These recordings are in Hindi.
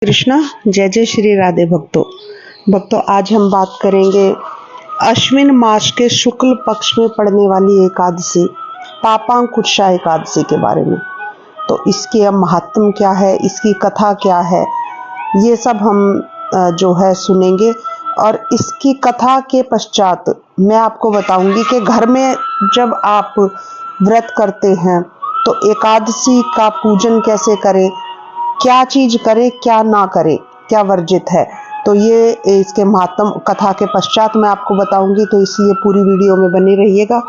कृष्णा। जय जय श्री राधे भक्तों आज हम बात करेंगे अश्विन मास के शुक्ल पक्ष में पड़ने वाली एकादशी पापांकुशा एकादशी के बारे में। तो इसके महात्म क्या है, इसकी कथा क्या है, ये सब हम जो है सुनेंगे। और इसकी कथा के पश्चात मैं आपको बताऊंगी कि घर में जब आप व्रत करते हैं तो एकादशी का पूजन कैसे करें, क्या चीज करे क्या ना करे, क्या वर्जित है। तो ये इसके महात्म कथा के पश्चात मैं आपको बताऊंगी, तो इसलिए पूरी वीडियो में बने रहिएगा।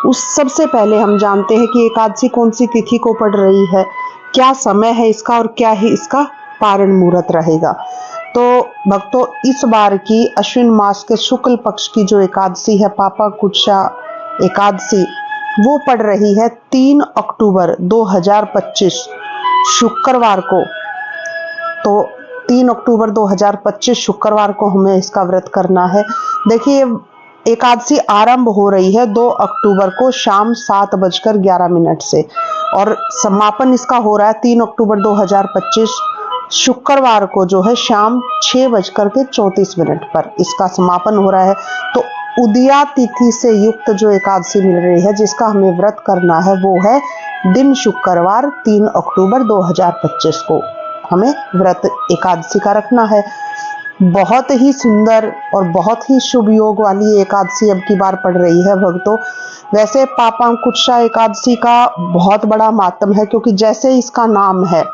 उस सबसे पहले हम जानते हैं कि एकादशी कौन सी तिथि को पड़ रही है, क्या समय है इसका और क्या ही इसका पारण मुहूर्त रहेगा। तो भक्तों इस बार की अश्विन मास के शुक्ल पक्ष की जो एकादशी है पापांकुशा एकादशी, वो पड़ रही है 3 अक्टूबर 2025 शुक्रवार को। तो 3 अक्टूबर 2025 शुक्रवार को हमें इसका व्रत करना है। देखिए एकादशी आरंभ हो रही है 2 अक्टूबर को शाम 7:11 से और समापन इसका हो रहा है 3 अक्टूबर 2025 शुक्रवार को जो है शाम 6:34 पर इसका समापन हो रहा है। तो उदया तिथि से युक्त जो एकादशी मिल रही है जिसका हमें व्रत करना है वो है दिन शुक्रवार 3 अक्टूबर 2025 को हमें व्रत एकादशी का रखना है। बहुत ही सुंदर और बहुत ही शुभ योग वाली एकादशी अब की बार पड़ रही है भक्तों। वैसे पापांकुशा एकादशी का बहुत बड़ा मातम है, क्योंकि जैसे इसका नाम है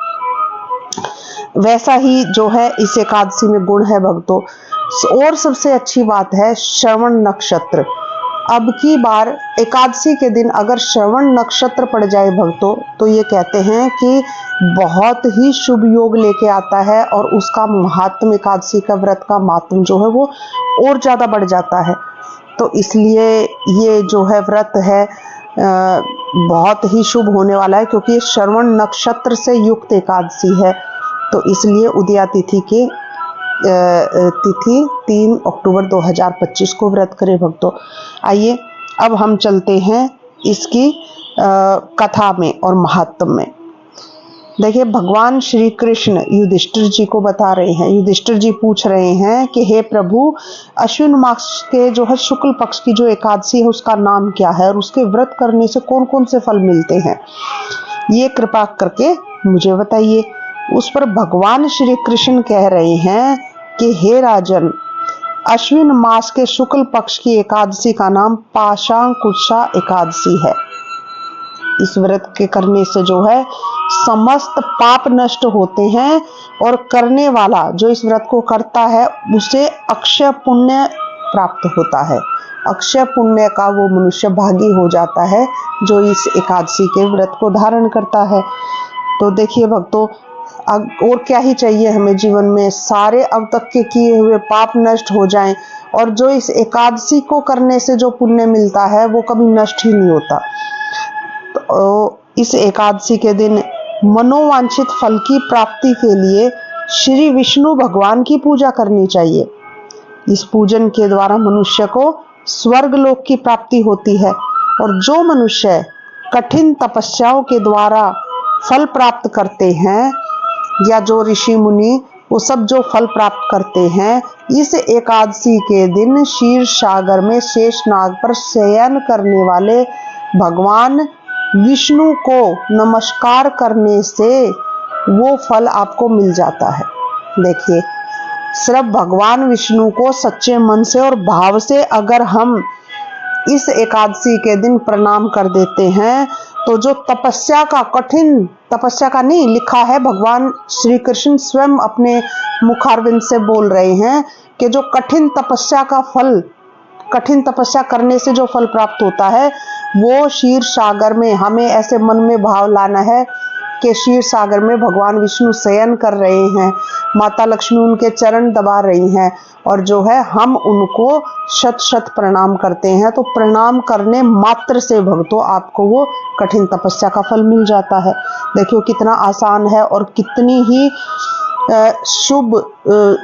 वैसा ही जो है इस एकादशी में गुण है भक्तों। और सबसे अच्छी बात है श्रवण नक्षत्र। अब की बार एकादशी के दिन अगर श्रवण नक्षत्र पड़ जाए भक्तों तो ये कहते हैं कि बहुत ही शुभ योग लेके आता है और उसका महात्म एकादशी का व्रत का महात्म जो है वो और ज्यादा बढ़ जाता है। तो इसलिए ये जो है व्रत है बहुत ही शुभ होने वाला है, क्योंकि श्रवण नक्षत्र से युक्त एकादशी है। तो इसलिए उदया तिथि के तिथि 3 अक्टूबर 2025 को व्रत करें भक्तों। आइए अब हम चलते हैं इसकी कथा में और महात्म में। देखिए भगवान श्री कृष्ण युधिष्ठिर जी को बता रहे हैं। युधिष्ठिर जी पूछ रहे हैं कि हे प्रभु, अश्विन मास के जो है शुक्ल पक्ष की जो एकादशी है उसका नाम क्या है और उसके व्रत करने से कौन कौन से फल मिलते हैं, ये कृपा करके मुझे बताइए। उस पर भगवान श्री कृष्ण कह रहे हैं कि हे राजन, अश्विन मास के शुक्ल पक्ष की एकादशी का नाम पाशांकुशा एकादशी है। इस व्रत के करने से जो है समस्त पाप नष्ट होते हैं और करने वाला जो इस व्रत को करता है उसे अक्षय पुण्य प्राप्त होता है। अक्षय पुण्य का वो मनुष्य भागी हो जाता है जो इस एकादशी के व्रत को धारण करता है। तो देखिए भक्तों, और क्या ही चाहिए हमें जीवन में, सारे अब तक के किए हुए पाप नष्ट हो जाएं और जो इस एकादशी को करने से जो पुण्य मिलता है वो कभी नष्ट ही नहीं होता। तो इस एकादशी के दिन मनोवांछित फल की प्राप्ति के लिए श्री विष्णु भगवान की पूजा करनी चाहिए। इस पूजन के द्वारा मनुष्य को स्वर्ग लोक की प्राप्ति होती है और जो मनुष्य कठिन तपस्याओं के द्वारा फल प्राप्त करते हैं या जो ऋषि मुनि वो सब जो फल प्राप्त करते हैं, इस एकादशी के दिन क्षीर सागर में शेषनाग पर शयन करने वाले भगवान विष्णु को नमस्कार करने से वो फल आपको मिल जाता है। देखिए सिर्फ भगवान विष्णु को सच्चे मन से और भाव से अगर हम इस एकादशी के दिन प्रणाम कर देते हैं तो जो तपस्या का, कठिन तपस्या का नहीं लिखा है, भगवान श्री कृष्ण स्वयं अपने मुखारविंद से बोल रहे हैं कि जो कठिन तपस्या का फल, कठिन तपस्या करने से जो फल प्राप्त होता है वो क्षीर सागर में, हमें ऐसे मन में भाव लाना है कि क्षीर सागर में भगवान विष्णु शयन कर रहे हैं, माता लक्ष्मी उनके चरण दबा रही हैं और जो है हम उनको शत शत प्रणाम करते हैं। तो प्रणाम करने मात्र से भक्तों आपको वो कठिन तपस्या का फल मिल जाता है। देखियो कितना आसान है और कितनी ही शुभ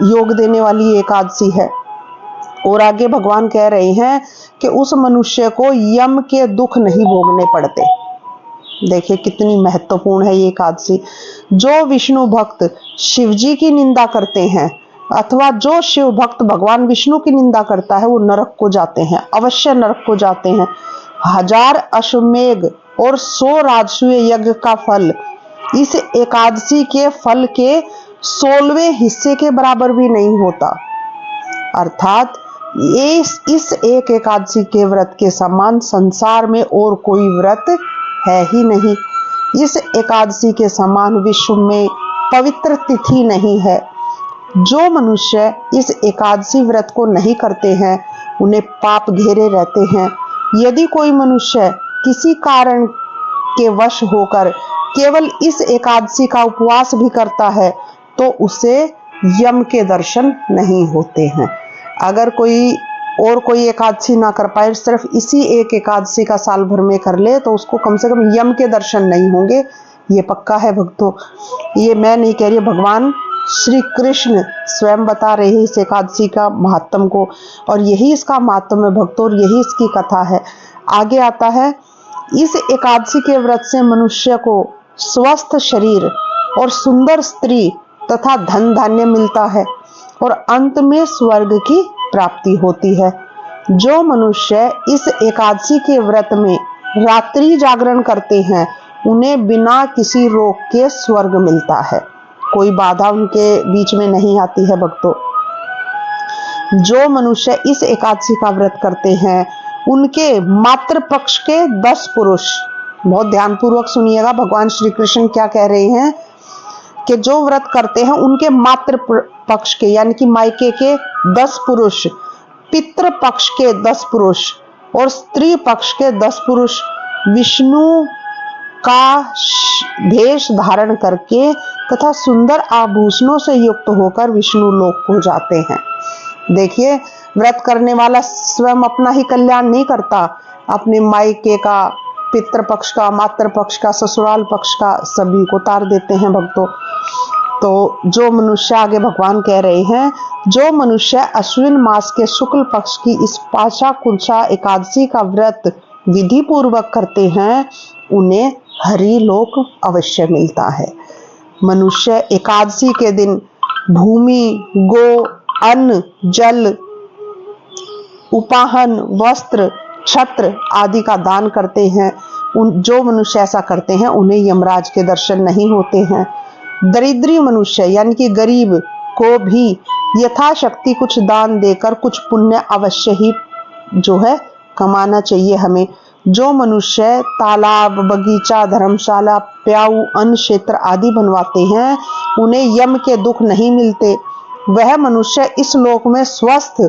योग देने वाली एकादशी है। और आगे भगवान कह रहे हैं कि उस मनुष्य को यम के दुख नहीं भोगने पड़ते। देखिए कितनी महत्वपूर्ण है ये एकादशी। जो विष्णु भक्त शिव जी की निंदा करते हैं अथवा जो शिव भक्त भगवान विष्णु की निंदा करता है वो नरक को जाते हैं, अवश्य नरक को जाते हैं। 1000 अश्वमेघ और 100 राजसूय यज्ञ का फल इस एकादशी के फल के 16वें हिस्से के बराबर भी नहीं होता। अर्थात इस एक एकादशी के व्रत के समान संसार में और कोई व्रत है ही नहीं। इस एकादशी के समान विश्व में पवित्र तिथि नहीं है। जो मनुष्य इस एकादशी व्रत को नहीं करते हैं उन्हें पाप घेरे रहते हैं। यदि कोई मनुष्य किसी कारण के वश होकर केवल इस एकादशी का उपवास भी करता है तो उसे यम के दर्शन नहीं होते हैं। अगर कोई एकादशी ना कर पाए, सिर्फ इसी एक एकादशी का साल भर में कर ले तो उसको कम से कम यम के दर्शन नहीं होंगे, ये पक्का है भक्तों। ये मैं नहीं कह रही, भगवान श्री कृष्ण स्वयं बता रहे हैं इस एकादशी का महात्म को, और यही इसका महात्म है भक्तों, और यही इसकी कथा है। आगे आता है, इस एकादशी के व्रत से मनुष्य को स्वस्थ शरीर और सुंदर स्त्री तथा धन धान्य मिलता है और अंत में स्वर्ग की प्राप्ति होती है। जो मनुष्य इस एकादशी के व्रत में रात्रि जागरण करते हैं उन्हें बिना किसी रोक के स्वर्ग मिलता है, कोई बाधा उनके बीच में नहीं आती है भक्तों। जो मनुष्य इस एकादशी का व्रत करते हैं उनके मातृ पक्ष के 10 पुरुष, बहुत ध्यान पूर्वक सुनिएगा भगवान श्री कृष्ण क्या कह रहे हैं, कि जो व्रत करते हैं उनके मातृ पक्ष के यानी कि मायके के 10 पुरुष, पितृ पक्ष के 10 पुरुष और स्त्री पक्ष के 10 पुरुष विष्णु का भेष धारण करके तथा सुंदर आभूषणों से युक्त होकर विष्णु लोक को जाते हैं। देखिए, व्रत करने वाला स्वयं अपना ही कल्याण नहीं करता, अपने मायके का, पितृ पक्ष का, मातृ पक्ष का, ससुराल पक्ष का, सभी को तार देते हैं भक्तों। तो जो मनुष्य, आगे भगवान कह रहे हैं, जो मनुष्य अश्विन मास के शुक्ल पक्ष की इस पाशा कुंसा एकादशी का व्रत विधि पूर्वक करते हैं उन्हें हरि लोक अवश्य मिलता है। मनुष्य एकादशी के दिन भूमि, गो, अन्न, जल, उपाहन, वस्त्र, छत्र आदि का दान करते हैं। जो मनुष्य ऐसा करते हैं उन्हें यमराज के दर्शन नहीं होते हैं। दरिद्री मनुष्य यानी कि गरीब को भी यथाशक्ति कुछ दान देकर कुछ पुण्य अवश्य ही जो है कमाना चाहिए हमें। जो मनुष्य तालाब, बगीचा, धर्मशाला, प्याऊ, अन्न क्षेत्र आदि बनवाते हैं उन्हें यम के दुख नहीं मिलते। वह मनुष्य इस लोक में स्वस्थ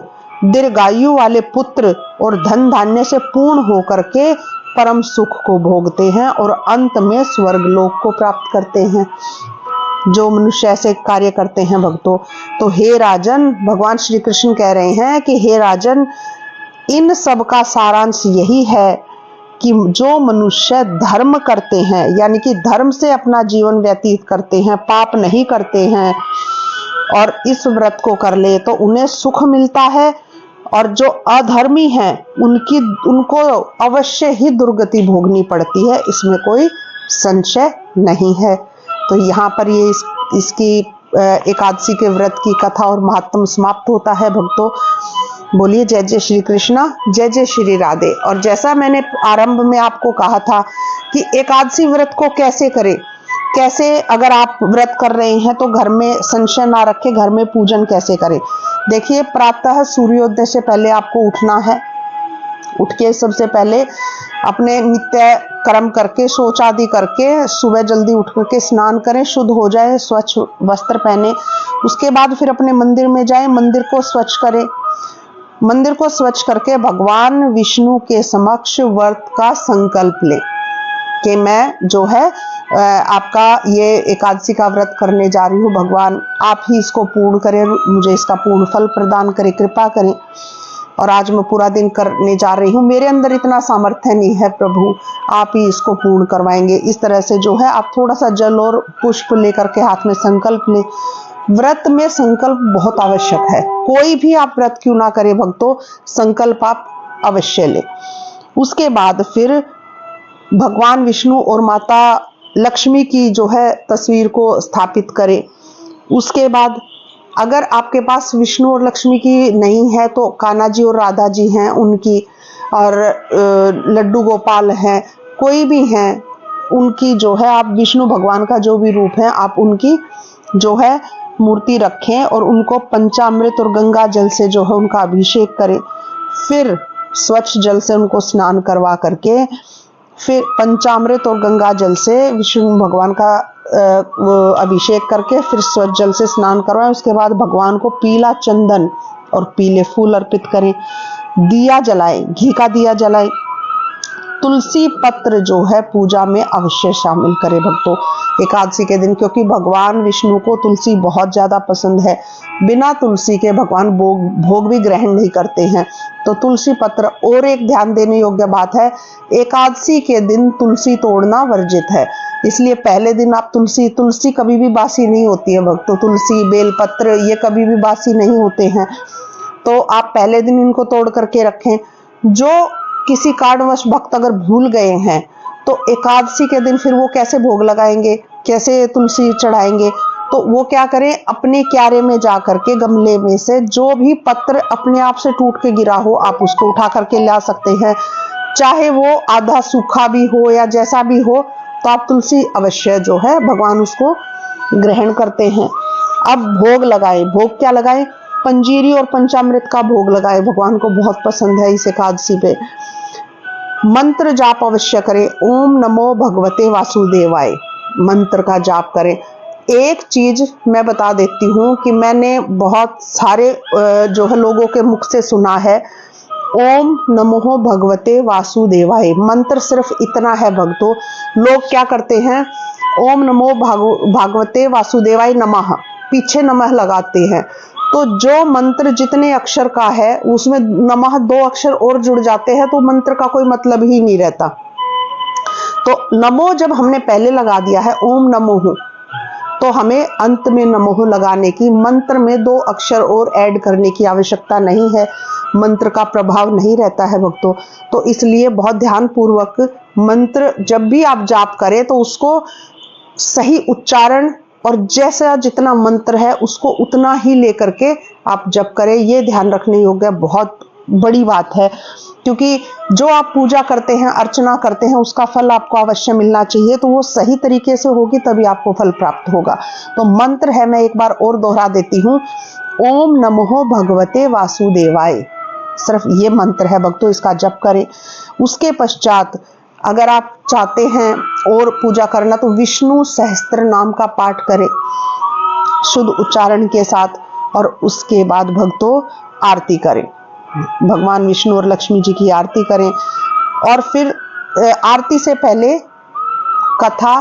दीर्घायु वाले पुत्र और धन धान्य से पूर्ण होकर के परम सुख को भोगते हैं और अंत में स्वर्ग लोक को प्राप्त करते हैं। जो मनुष्य ऐसे कार्य करते हैं भक्तों, तो हे राजन, भगवान श्री कृष्ण कह रहे हैं कि हे राजन, इन सब का सारांश यही है कि जो मनुष्य धर्म करते हैं यानी कि धर्म से अपना जीवन व्यतीत करते हैं, पाप नहीं करते हैं और इस व्रत को कर ले तो उन्हें सुख मिलता है, और जो अधर्मी हैं उनको अवश्य ही दुर्गति भोगनी पड़ती है, इसमें कोई संशय नहीं है। तो यहाँ पर ये इसकी एकादशी के व्रत की कथा और महात्म समाप्त होता है भक्तों। बोलिए जय जय श्री कृष्णा, जय जय श्री राधे। और जैसा मैंने आरंभ में आपको कहा था कि एकादशी व्रत को कैसे करें, कैसे अगर आप व्रत कर रहे हैं तो घर में संशय ना रखें, घर में पूजन कैसे करें। देखिए, प्रातः सूर्योदय से पहले आपको उठना है। उठ के सबसे पहले अपने नित्य कर्म करके, शौच आदि करके, सुबह जल्दी उठ करके स्नान करें, शुद्ध हो जाए, स्वच्छ वस्त्र पहने। उसके बाद फिर अपने मंदिर में जाएं, मंदिर को स्वच्छ करें। मंदिर को स्वच्छ करके भगवान विष्णु के समक्ष व्रत का संकल्प लें कि मैं जो है आपका ये एकादशी का व्रत करने जा रही हूँ, भगवान आप ही इसको पूर्ण करें, मुझे इसका पूर्ण फल प्रदान करें, कृपा करें। और आज मैं पूरा दिन करने जा रही हूँ, मेरे अंदर इतना सामर्थ्य नहीं है प्रभु, आप ही इसको पूर्ण करवाएंगे। इस तरह से जो है आप थोड़ा सा जल और पुष्प लेकर के हाथ में संकल्प लें। व्रत में संकल्प बहुत आवश्यक है, कोई भी आप व्रत क्यों ना करें भक्तों, संकल्प आप अवश्य लें। उसके बाद फिर भगवान विष्णु और माता लक्ष्मी की जो है तस्वीर को स्थापित करें। उसके बाद अगर आपके पास विष्णु और लक्ष्मी की नहीं है तो कान्हा जी और राधा जी हैं उनकी, और लड्डू गोपाल हैं, कोई भी हैं उनकी जो है आप विष्णु भगवान का जो भी रूप है आप उनकी जो है मूर्ति रखें और उनको पंचामृत और गंगा जल से जो है उनका अभिषेक करें। फिर स्वच्छ जल से उनको स्नान करवा करके फिर पंचामृत और गंगा जल से विष्णु भगवान का अभिषेक करके फिर स्वच्छ जल से स्नान करवाएं। उसके बाद भगवान को पीला चंदन और पीले फूल अर्पित करें। दिया जलाएं, घी का दिया जलाएं। तुलसी पत्र जो है पूजा में अवश्य शामिल करें भक्तों एकादशी के दिन, क्योंकि भगवान विष्णु को तुलसी बहुत ज्यादा पसंद है। बिना तुलसी के भगवान भोग भी ग्रहण नहीं करते हैं, तो तुलसी पत्र। और एक ध्यान देने योग्य बात है, एकादशी के दिन तुलसी तोड़ना वर्जित है, इसलिए पहले दिन आप तुलसी कभी भी बासी नहीं होती है भक्तों। तुलसी, बेलपत्र ये कभी भी बासी नहीं होते हैं, तो आप पहले दिन इनको तोड़ करके रखें। जो किसी कारणवश भक्त अगर भूल गए हैं तो एकादशी के दिन फिर वो कैसे भोग लगाएंगे, कैसे तुलसी चढ़ाएंगे, तो वो क्या करें, अपने क्यारे में जा करके गमले में से जो भी पत्र अपने आप से टूट के गिरा हो आप उसको उठा करके ला सकते हैं, चाहे वो आधा सूखा भी हो या जैसा भी हो, तो आप तुलसी अवश्य जो है भगवान उसको ग्रहण करते हैं। अब भोग लगाएं। भोग क्या लगाएं, पंजीरी और पंचामृत का भोग लगाएं, भगवान को बहुत पसंद है इस एकादशी पे। मंत्र जाप अवश्य करें। ओम नमो भगवते वासुदेवाय मंत्र का जाप करें। एक चीज मैं बता देती हूँ कि मैंने बहुत सारे जो है लोगों के मुख से सुना है, ओम नमो भगवते वासुदेवाय मंत्र सिर्फ इतना है भक्तों। लोग क्या करते हैं, ओम नमो भगवते वासुदेवाय नमः, पीछे नमः लगाते हैं, तो जो मंत्र जितने अक्षर का है उसमें नमः 2 अक्षर और जुड़ जाते हैं, तो मंत्र का कोई मतलब ही नहीं रहता। तो नमो जब हमने पहले लगा दिया है ओम नमो, तो हमें अंत में नमो लगाने की, मंत्र में 2 अक्षर और ऐड करने की आवश्यकता नहीं है, मंत्र का प्रभाव नहीं रहता है भक्तों। तो इसलिए बहुत ध्यान पूर्वक मंत्र जब भी आप जाप करें तो उसको सही उच्चारण और जैसा जितना मंत्र है उसको उतना ही लेकर के आप जप करें। ये ध्यान रखने योग्य बहुत बड़ी बात है, क्योंकि जो आप पूजा करते हैं, अर्चना करते हैं, उसका फल आपको अवश्य मिलना चाहिए, तो वो सही तरीके से होगी तभी आपको फल प्राप्त होगा। तो मंत्र है, मैं एक बार और दोहरा देती हूँ, ओम नमो भगवते वासुदेवाय, सिर्फ ये मंत्र है भक्तों, इसका जप करें। उसके पश्चात अगर आप चाहते हैं और पूजा करना तो विष्णु सहस्त्र नाम का पाठ करें शुद्ध उच्चारण के साथ, और उसके बाद भक्तों आरती करें, भगवान विष्णु और लक्ष्मी जी की आरती करें। और फिर आरती से पहले कथा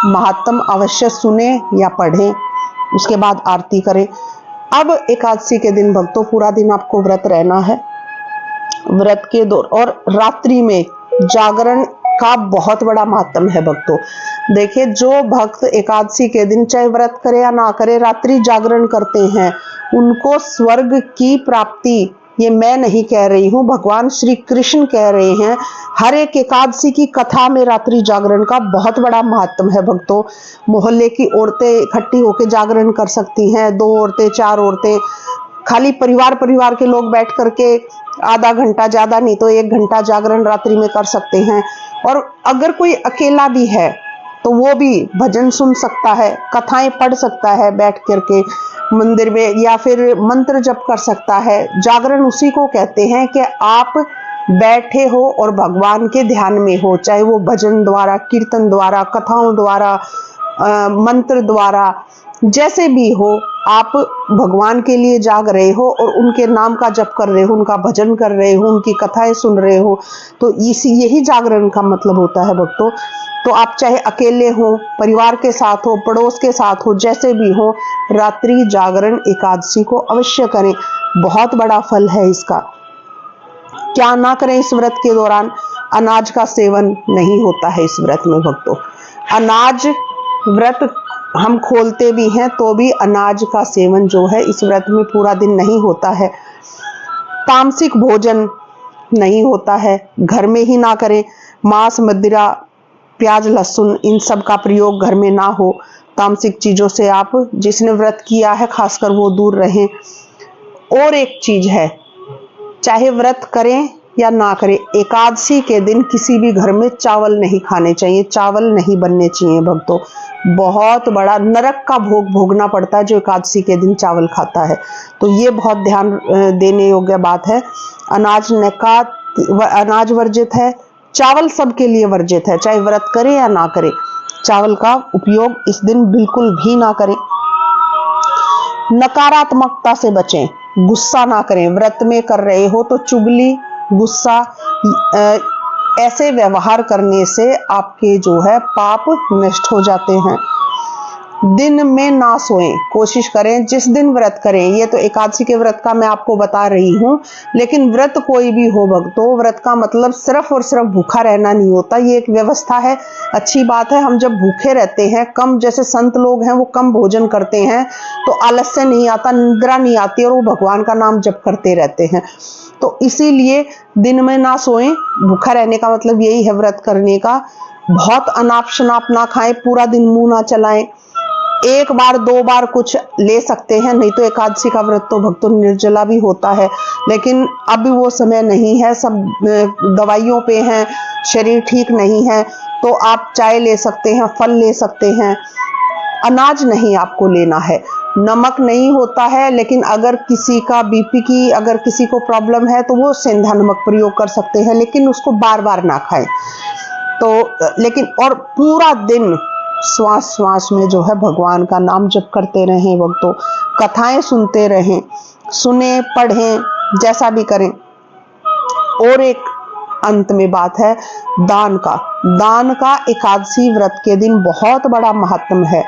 महात्म अवश्य सुने या पढ़ें, उसके बाद आरती करें। अब एकादशी के दिन भक्तों पूरा दिन आपको व्रत रहना है। व्रत के दौरान और रात्रि में जागरण का बहुत बड़ा महत्व है भक्तों। देखिए, जो भक्त एकादशी के दिन चाहे व्रत करे या ना करे रात्रि जागरण करते हैं, उनको स्वर्ग की प्राप्ति, ये मैं नहीं कह रही हूँ, भगवान श्री कृष्ण कह रहे हैं। हर एक एकादशी की कथा में रात्रि जागरण का बहुत बड़ा महत्व है भक्तों। मोहल्ले की औरतें इकट्ठी होकर जागरण कर सकती हैं, 2 औरतें 4 औरतें, खाली परिवार के लोग बैठ करके आधा घंटा, ज्यादा नहीं तो 1 घंटा जागरण रात्रि में कर सकते हैं। और अगर कोई अकेला भी है तो वो भी भजन सुन सकता है, कथाएं पढ़ सकता है बैठ करके मंदिर में, या फिर मंत्र जप कर सकता है। जागरण उसी को कहते हैं कि आप बैठे हो और भगवान के ध्यान में हो, चाहे वो भजन द्वारा, कीर्तन द्वारा, कथाओं द्वारा, मंत्र द्वारा, जैसे भी हो, आप भगवान के लिए जाग रहे हो और उनके नाम का जप कर रहे हो, उनका भजन कर रहे हो, उनकी कथाएं सुन रहे हो, तो यही जागरण का मतलब होता है भक्तों। तो आप चाहे अकेले हो, परिवार के साथ हो, पड़ोस के साथ हो, जैसे भी हो, रात्रि जागरण एकादशी को अवश्य करें, बहुत बड़ा फल है इसका। क्या ना करें इस व्रत के दौरान, अनाज का सेवन नहीं होता है इस व्रत में भक्तों। अनाज व्रत हम खोलते भी हैं तो भी अनाज का सेवन जो है इस व्रत में पूरा दिन नहीं होता है। तामसिक भोजन नहीं होता है, घर में ही ना करें। मांस, मदिरा प्याज लहसुन इन सब का प्रयोग घर में ना हो। तामसिक चीजों से आप जिसने व्रत किया है खासकर वो दूर रहें। और एक चीज है, चाहे व्रत करें या ना करें, एकादशी के दिन किसी भी घर में चावल नहीं खाने चाहिए, चावल नहीं बनने चाहिए भक्तों। बहुत बड़ा नरक का भोग भोगना पड़ता है जो एकादशी के दिन चावल खाता है। तो ये बहुत ध्यान देने योग्य बात है। अनाज वर्जित है, चावल सबके लिए वर्जित है, चाहे व्रत करें या ना करें। चावल का उपयोग इस दिन बिल्कुल भी ना करें। नकारात्मकता से बचें, गुस्सा ना करें। व्रत में कर रहे हो तो चुगली, गुस्सा, ऐसे व्यवहार करने से आपके जो है पाप नष्ट हो जाते हैं। दिन में ना सोएं, कोशिश करें जिस दिन व्रत करें। ये तो एकादशी के व्रत का मैं आपको बता रही हूँ, लेकिन व्रत कोई भी हो भक्तों, व्रत का मतलब सिर्फ और सिर्फ भूखा रहना नहीं होता। ये एक व्यवस्था है, अच्छी बात है। हम जब भूखे रहते हैं, कम, जैसे संत लोग हैं वो कम भोजन करते हैं तो आलस्य नहीं आता, निद्रा नहीं आती और वो भगवान का नाम जप करते रहते हैं। तो इसीलिए दिन में ना सोएं। भूखा रहने का मतलब यही है व्रत करने का। बहुत अनाप शनाप ना खाएं, पूरा दिन मुंह ना चलाएं। एक बार दो बार कुछ ले सकते हैं, नहीं तो एकादशी का व्रत तो भक्तों निर्जला भी होता है। लेकिन अभी वो समय नहीं है, सब दवाइयों पे हैं, शरीर ठीक नहीं है, तो आप चाय ले सकते हैं, फल ले सकते हैं। अनाज नहीं आपको लेना है। नमक नहीं होता है, लेकिन अगर किसी का बीपी की अगर किसी को प्रॉब्लम है तो वो सेंधा नमक प्रयोग कर सकते हैं, लेकिन उसको बार बार ना खाएं। तो लेकिन और पूरा दिन श्वास श्वास में जो है भगवान का नाम जप करते रहें भक्तों। कथाएं सुनते रहें, सुने पढ़ें, जैसा भी करें। और एक अंत में बात है दान का। दान का एकादशी व्रत के दिन बहुत बड़ा महत्व है।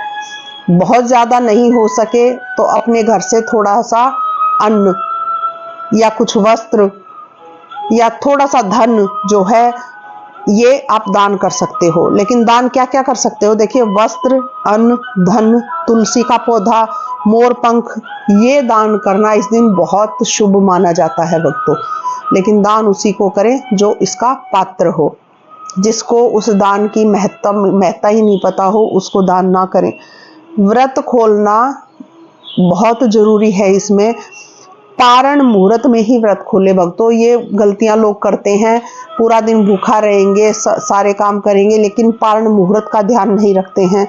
बहुत ज्यादा नहीं हो सके तो अपने घर से थोड़ा सा अन्न या कुछ वस्त्र या थोड़ा सा धन जो है ये आप दान कर सकते हो। लेकिन दान क्या क्या कर सकते हो, देखिए, वस्त्र, अन्न, धन, तुलसी का पौधा, मोर पंख, ये दान करना इस दिन बहुत शुभ माना जाता है भक्तों। लेकिन दान उसी को करें जो इसका पात्र हो। जिसको उस दान की महत्ता ही नहीं पता हो उसको दान ना करें। व्रत खोलना बहुत जरूरी है। इसमें पारण मुहूर्त में ही व्रत खोले भक्तों। ये गलतियां लोग करते हैं, पूरा दिन भूखा रहेंगे, सारे काम करेंगे, लेकिन पारण मुहूर्त का ध्यान नहीं रखते हैं।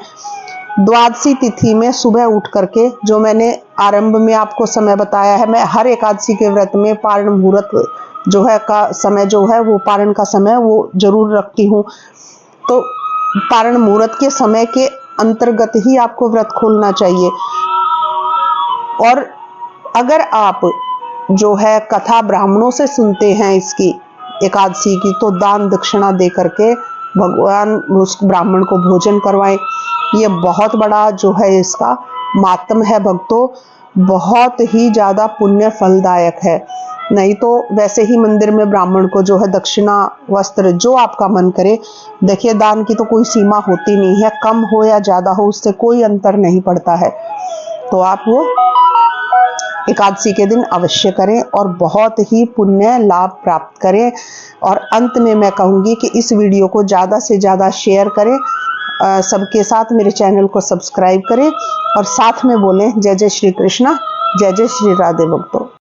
द्वादशी तिथि में सुबह उठ करके, जो मैंने आरंभ में आपको समय बताया है, मैं हर एकादशी के व्रत में पारण मुहूर्त जो है का समय जो है वो पारण का समय वो जरूर रखती हूँ। तो पारण मुहूर्त के समय के अंतर्गत ही आपको व्रत खोलना चाहिए। और अगर आप जो है कथा ब्राह्मणों से सुनते हैं इसकी एकादशी की, तो दान दक्षिणा दे करके भगवान उस ब्राह्मण को भोजन करवाएं। ये बहुत बड़ा जो है इसका मातम है भक्तों, बहुत ही ज्यादा पुण्य फलदायक है। नहीं तो वैसे ही मंदिर में ब्राह्मण को जो है दक्षिणा, वस्त्र, जो आपका मन करे, देखिए दान की तो कोई सीमा होती नहीं है, कम हो या ज्यादा हो उससे कोई अंतर नहीं पड़ता है। तो आप वो एकादशी के दिन अवश्य करें और बहुत ही पुण्य लाभ प्राप्त करें। और अंत में मैं कहूंगी कि इस वीडियो को ज़्यादा से ज़्यादा शेयर करें, सबके साथ मेरे चैनल को सब्सक्राइब करें और साथ में बोलें जय जय श्री कृष्णा, जय जय श्री राधे भक्तों।